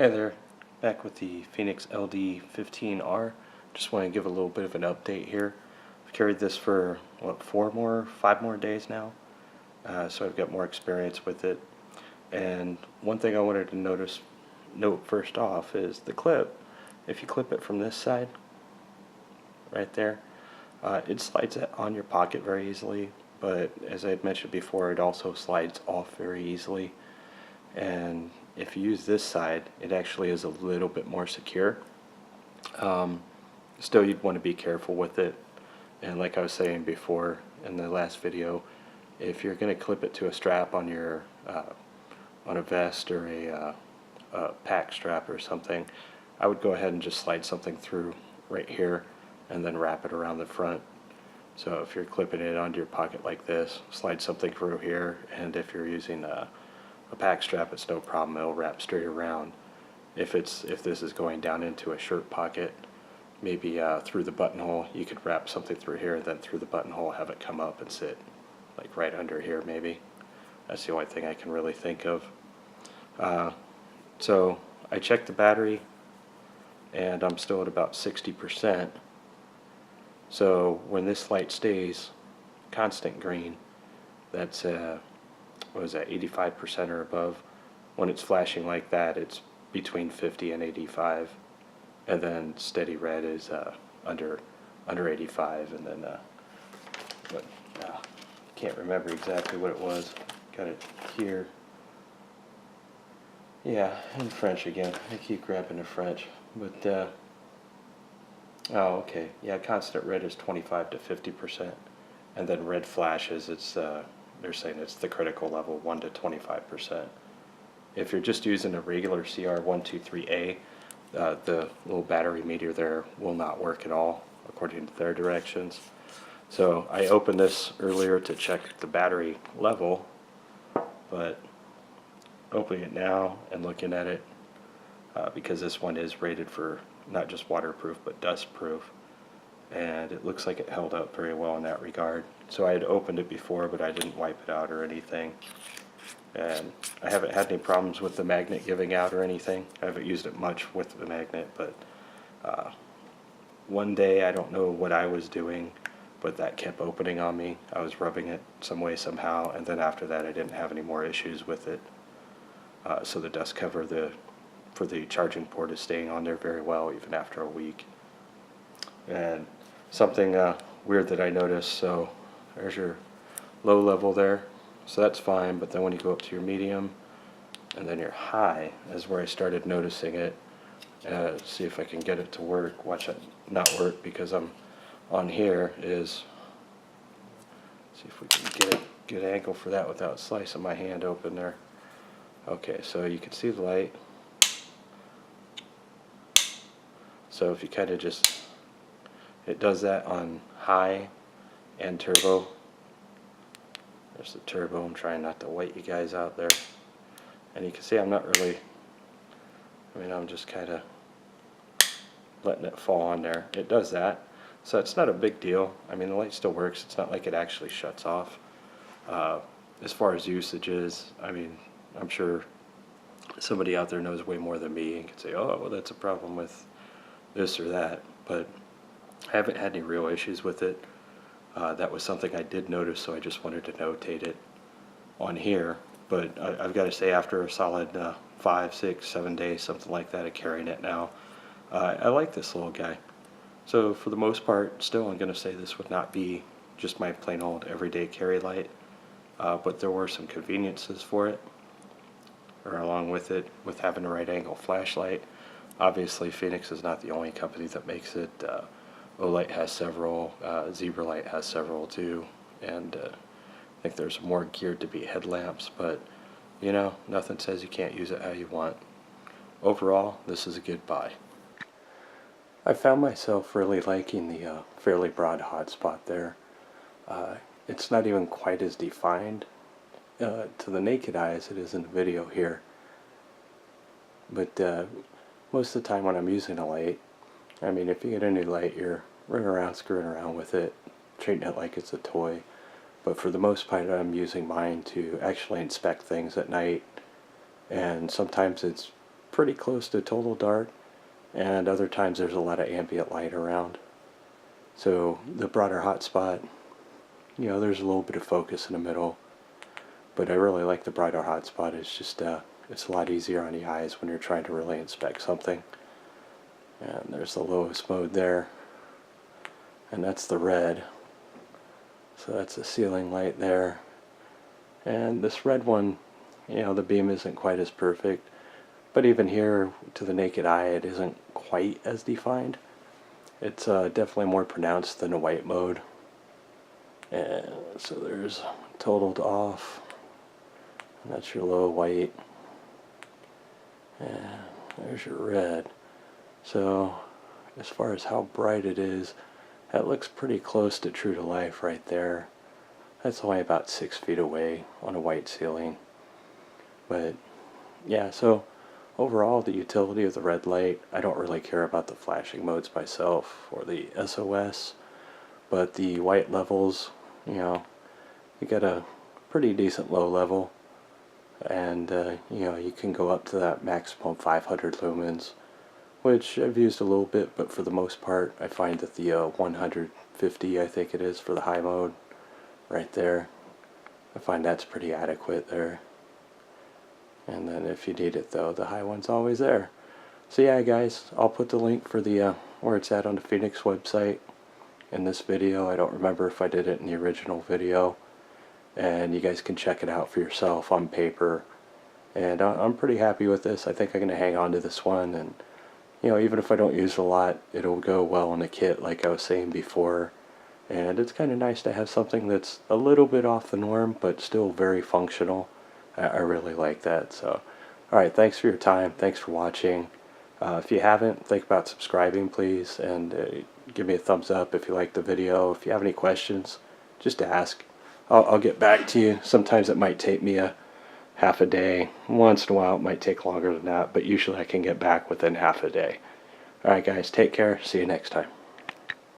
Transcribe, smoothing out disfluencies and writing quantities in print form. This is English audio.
Hey there, back with the Fenix LD15R. Just want to give a little bit of an update here. I've carried this for, what, 5 more days now, so I've got more experience with it. And one thing I wanted to note first off is the clip. If you clip it from this side, right there, it slides on your pocket very easily, but as I had mentioned before, it also slides off very easily. And if you use this side, it actually is a little bit more secure. Still, you'd want to be careful with it. And like I was saying before in the last video, if you're going to clip it to a strap on your on a vest or a pack strap or something, I would go ahead and just slide something through right here and then wrap it around the front. So if you're clipping it onto your pocket like this, slide something through here, and if you're using a pack strap, it's no problem, it'll wrap straight around. If this is going down into a shirt pocket, maybe through the buttonhole, you could wrap something through here, then through the buttonhole have it come up and sit like right under here maybe. That's the only thing I can really think of. So I checked the battery and I'm still at about 60%. So when this light stays constant green, that's what is that, 85% or above. When it's flashing like that, it's between 50 and 85, and then steady red is under 85, and then can't remember exactly what it was. Got it here. Yeah, in French again. I keep grabbing the French, but oh, okay. Yeah, constant red is 25 to 50%, and then red flashes. It's they're saying it's the critical level, 1 to 25%. If you're just using a regular CR123A, the little battery meter there will not work at all, according to their directions. So I opened this earlier to check the battery level, but opening it now and looking at it, because this one is rated for not just waterproof but dust proof, and it looks like it held up very well in that regard. So I had opened it before, but I didn't wipe it out or anything, and I haven't had any problems with the magnet giving out or anything. I haven't used it much with the magnet, but one day, I don't know what I was doing, but that kept opening on me. I was rubbing it some way somehow, and then after that I didn't have any more issues with it. So the dust cover for the charging port is staying on there very well even after a week. And something weird that I noticed, so there's your low level there, so that's fine, but then when you go up to your medium and then your high is where I started noticing it. See if I can get it to work. Watch it not work because I'm on here. See if we can get a good angle for that without slicing my hand open there. Okay, so you can see the light. So if you kind of just, it does that on high and turbo. There's the turbo. I'm trying not to white you guys out there. And you can see I'm not really, I'm just kind of letting it fall on there. It does that. So it's not a big deal. The light still works. It's not like it actually shuts off. As far as usages, I'm sure somebody out there knows way more than me and can say, oh, well, that's a problem with this or that. But I haven't had any real issues with it. That was something I did notice, so I just wanted to notate it on here. But I've got to say, after a solid 5, 6, 7 days, something like that, of carrying it now, I like this little guy. So for the most part, still I'm going to say this would not be just my plain old everyday carry light, but there were some conveniences for it, or along with it, with having a right angle flashlight. Obviously Fenix is not the only company that makes it. Olight has several, Zebralight has several too, and I think there's more geared to be headlamps, but nothing says you can't use it how you want. Overall, this is a good buy. I found myself really liking the fairly broad hotspot there. It's not even quite as defined to the naked eye as it is in the video here, but most of the time when I'm using a light, if you get a new light, you're running around screwing around with it, treating it like it's a toy. But for the most part, I'm using mine to actually inspect things at night, and sometimes it's pretty close to total dark, and other times there's a lot of ambient light around. So the broader hotspot, you know, there's a little bit of focus in the middle, but I really like the brighter hotspot. It's just it's a lot easier on the eyes when you're trying to really inspect something. And there's the lowest mode there, and that's the red. So that's a ceiling light there. And this red one, you know, the beam isn't quite as perfect, but even here to the naked eye it isn't quite as defined. It's definitely more pronounced than a white mode. And so there's totaled off, and that's your low white, and there's your red. So as far as how bright it is, that looks pretty close to true to life right there. That's only about 6 feet away on a white ceiling. But yeah, so overall the utility of the red light, I don't really care about the flashing modes myself or the SOS, but the white levels, you know, you get a pretty decent low level, and you know, you can go up to that maximum 500 lumens, which I've used a little bit, but for the most part I find that the 150, I think it is, for the high mode right there, I find that's pretty adequate there. And then if you need it though, the high one's always there. So yeah guys, I'll put the link for the where it's at on the Fenix website in this video. I don't remember if I did it in the original video, and you guys can check it out for yourself on paper. And I'm pretty happy with this. I think I'm going to hang on to this one, and you know, even if I don't use it a lot, it'll go well in a kit like I was saying before. And it's kind of nice to have something that's a little bit off the norm, but still very functional. I really like that. So, alright, thanks for your time. Thanks for watching. If you haven't, think about subscribing, please. And give me a thumbs up if you like the video. If you have any questions, just ask. I'll get back to you. Sometimes it might take me a half a day. Once in a while it might take longer than that, but usually I can get back within half a day. Alright guys, take care. See you next time.